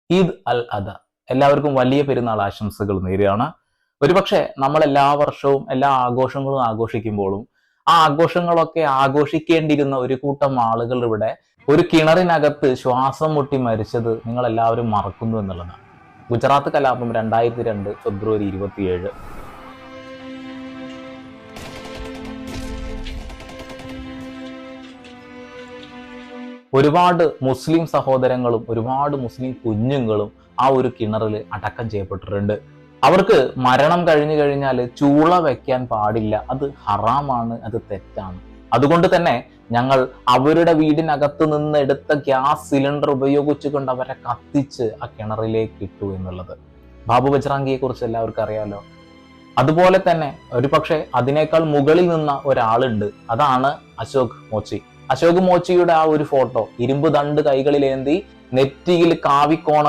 ഈദ് അൽ അദ. എല്ലാവർക്കും വലിയ പെരുന്നാൾ ആശംസകൾ നേരുകയാണ്. ഒരുപക്ഷെ നമ്മൾ എല്ലാ വർഷവും എല്ലാ ആഘോഷങ്ങളും ആഘോഷിക്കുമ്പോഴും ആ ആഘോഷങ്ങളൊക്കെ ആഘോഷിക്കേണ്ടിയിരുന്ന ഒരു കൂട്ടം ആളുകൾ ഇവിടെ ഒരു കിണറിനകത്ത് ശ്വാസം മുട്ടി മരിച്ചത് നിങ്ങൾ എല്ലാവരും മറക്കുന്നു എന്നുള്ളതാണ്. ഗുജറാത്ത് കലാപം 2002 ഫെബ്രുവരി 27. ഒരുപാട് മുസ്ലിം സഹോദരങ്ങളും ഒരുപാട് മുസ്ലിം കുഞ്ഞുങ്ങളും ആ ഒരു കിണറിൽ അടക്കം ചെയ്യപ്പെട്ടിട്ടുണ്ട്. അവർക്ക് മരണം കഴിഞ്ഞു കഴിഞ്ഞാൽ ചൂള വെക്കാൻ പാടില്ല, അത് ഹറാമാണ്, അത് തെറ്റാണ്. അതുകൊണ്ട് തന്നെ ഞങ്ങൾ അവരുടെ വീടിനകത്ത് നിന്ന് എടുത്ത ഗ്യാസ് സിലിണ്ടർ ഉപയോഗിച്ചുകൊണ്ട് അവരെ കത്തിച്ച് ആ കിണറിലേക്ക് ഇട്ടു എന്നുള്ളത്. ബാബു ബജ്റാങ്കിയെ കുറിച്ച് എല്ലാവർക്കും അറിയാലോ. അതുപോലെ തന്നെ ഒരു പക്ഷേ അതിനേക്കാൾ മുകളിൽ നിന്ന ഒരാളുണ്ട്, അതാണ് അശോക് മോച്ചി. അശോക് മോച്ചിയുടെ ആ ഒരു ഫോട്ടോ, ഇരുമ്പ് ദണ്ട് കൈകളിലേന്തി നെറ്റിയിൽ കാവിക്കോണ